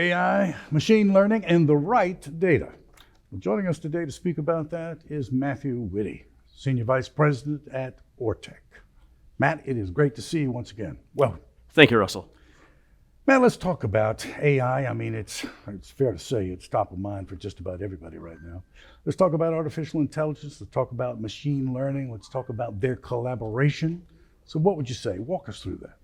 AI, machine learning, and the right data. Well, joining us today to speak about that is Mathew Witte, Senior Vice President at Ortec. Matt, it is great to see you once again. Well, thank you, Russell. Matt, let's talk about AI. I mean, it's fair to say it's top of mind for just about everybody right now. Let's talk about artificial intelligence. Let's talk about machine learning. Let's talk about their collaboration. So what would you say? Walk us through that.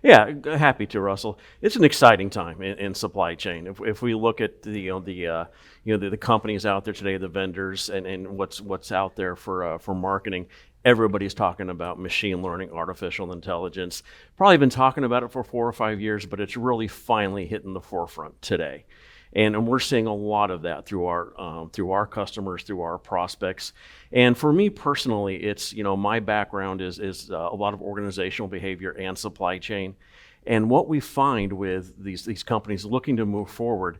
Yeah, happy to, Russell. It's an exciting time in supply chain. If we look at the companies out there today, the vendors, and what's out there for marketing, everybody's talking about machine learning, artificial intelligence. Probably been talking about it for 4 or 5 years, but it's really finally hitting the forefront today. And we're seeing a lot of that through our customers, through our prospects. And for me personally, it's, my background is a lot of organizational behavior and supply chain. And what we find with these companies looking to move forward,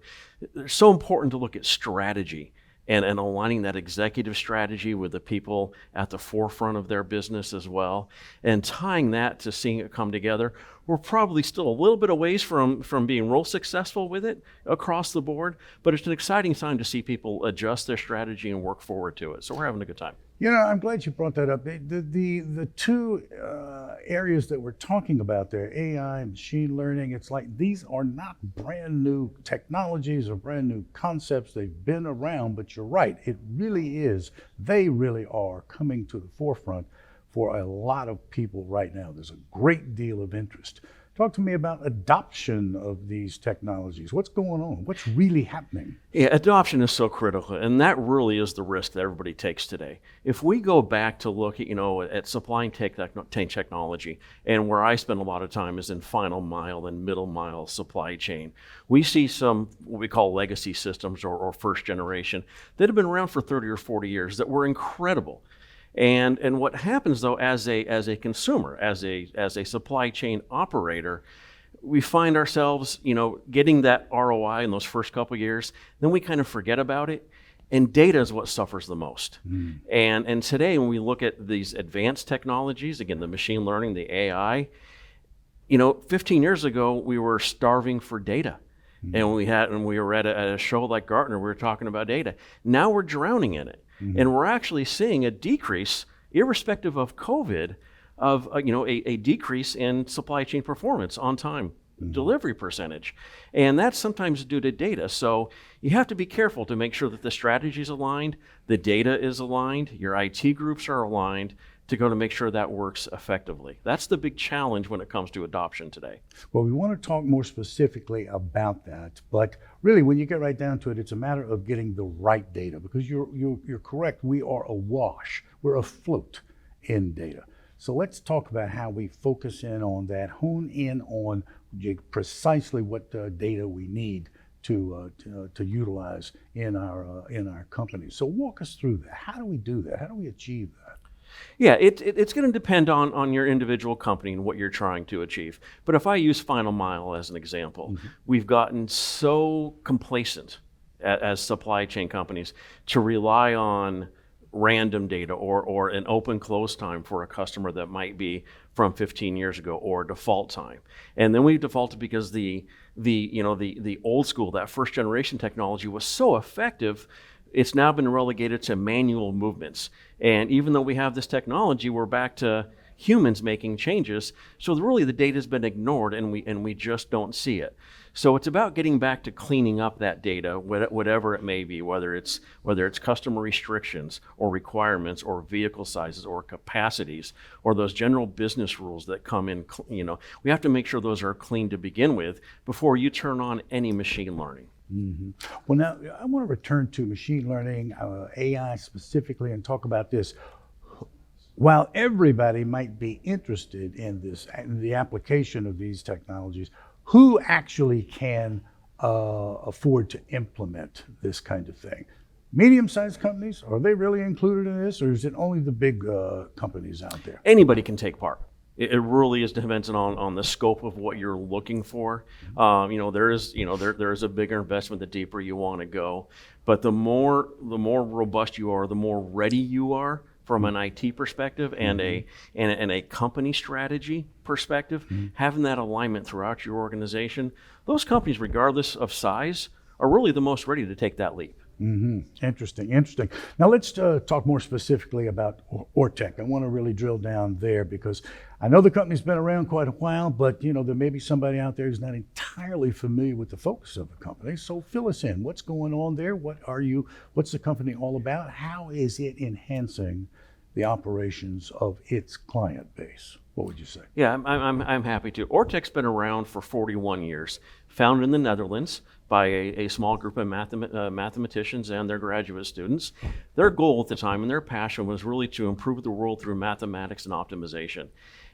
it's so important to look at strategy and aligning that executive strategy with the people at the forefront of their business as well, and tying that to seeing it come together. We're probably still a little bit of ways from being real successful with it across the board, but it's an exciting time to see people adjust their strategy and work forward to it. So we're having a good time. I'm glad you brought that up. The two areas that we're talking about there, AI and machine learning, it's like these are not brand new technologies or brand new concepts. They've been around, but you're right. It really is. They really are coming to the forefront for a lot of people right now. There's a great deal of interest. Talk to me about adoption of these technologies. What's going on? What's really happening? Yeah, adoption is so critical, and that really is the risk that everybody takes today. If we go back to look at supply chain technology, and where I spend a lot of time is in final mile and middle mile supply chain, we see some what we call legacy systems or first generation that have been around for 30 or 40 years that were incredible. And what happens though, as a consumer, as a supply chain operator, we find ourselves, getting that ROI in those first couple of years, then we kind of forget about it, and data is what suffers the most. And today, when we look at these advanced technologies, again, the machine learning, the AI, 15 years ago, we were starving for data. And when we were at a show like Gartner, we were talking about data. Now we're drowning in it. And we're actually seeing a decrease, irrespective of COVID, of a decrease in supply chain performance, on time delivery percentage. And that's sometimes due to data. So you have to be careful to make sure that the strategy is aligned, the data is aligned, your IT groups are aligned, to make sure that works effectively. That's the big challenge when it comes to adoption today. Well, we want to talk more specifically about that, but really when you get right down to it, it's a matter of getting the right data, because you're correct, we are awash, we're afloat in data. So let's talk about how we focus in on that, hone in on precisely what data we need to utilize in our companies. So walk us through that. How do we do that? How do we achieve that? Yeah, it's going to depend on your individual company and what you're trying to achieve. But if I use final mile as an example, we've gotten so complacent as supply chain companies to rely on random data or an open close time for a customer that might be from 15 years ago, or default time. And then we defaulted because the old school, that first generation technology, was so effective. It's now been relegated to manual movements. And even though we have this technology, we're back to humans making changes. So really the data's been ignored, and we just don't see it. So it's about getting back to cleaning up that data, whatever it may be, whether it's customer restrictions or requirements or vehicle sizes or capacities or those general business rules that come in. We have to make sure those are clean to begin with before you turn on any machine learning. Well, now I want to return to machine learning, AI specifically, and talk about this. While everybody might be interested in this, in the application of these technologies, who actually can afford to implement this kind of thing? Medium-sized companies, are they really included in this, or is it only the big companies out there? Anybody can take part. It really is dependent on the scope of what you're looking for. There is a bigger investment the deeper you want to go, but the more robust you are, the more ready you are from an IT perspective and a company strategy, perspective, having that alignment throughout your organization, those companies, regardless of size, are really the most ready to take that leap. Interesting, interesting. Now let's talk more specifically about Ortec. I want to really drill down there because I know the company's been around quite a while, but there may be somebody out there who's not entirely familiar with the focus of the company. So fill us in. What's going on there? What's the company all about? How is it enhancing the operations of its client base? What would you say? Yeah, I'm happy to. Ortec's been around for 41 years, founded in the Netherlands by a small group of mathematicians and their graduate students. Their goal at the time and their passion was really to improve the world through mathematics and optimization.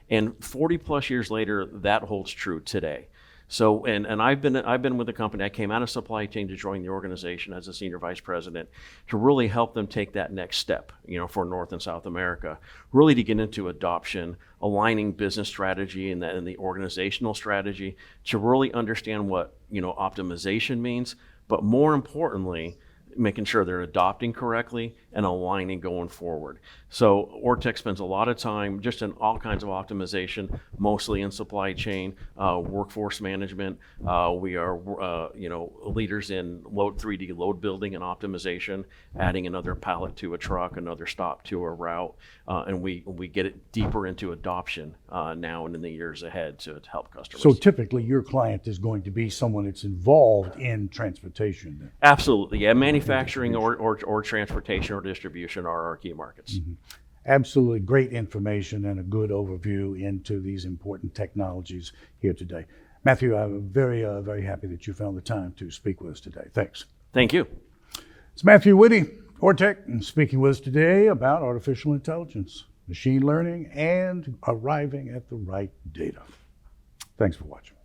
And 40 plus years later, that holds true today. So, and I've been with the company. I came out of supply chain to join the organization as a senior vice president to really help them take that next step, for North and South America, really to get into adoption, aligning business strategy and the organizational strategy to really understand what, optimization means, but more importantly, making sure they're adopting correctly and aligning going forward. So Ortec spends a lot of time just in all kinds of optimization, mostly in supply chain, workforce management. We are, leaders in 3D load building and optimization, adding another pallet to a truck, another stop to a route, and we get it deeper into adoption now and in the years ahead to help customers. So typically your client is going to be someone that's involved in transportation. Absolutely, yeah. Manufacturing or transportation or distribution are our key markets. Absolutely great information and a good overview into these important technologies here today. Mathew, I'm very, very happy that you found the time to speak with us today. Thanks. Thank you. It's Mathew Witte, Ortec, and speaking with us today about artificial intelligence, machine learning, and arriving at the right data. Thanks for watching.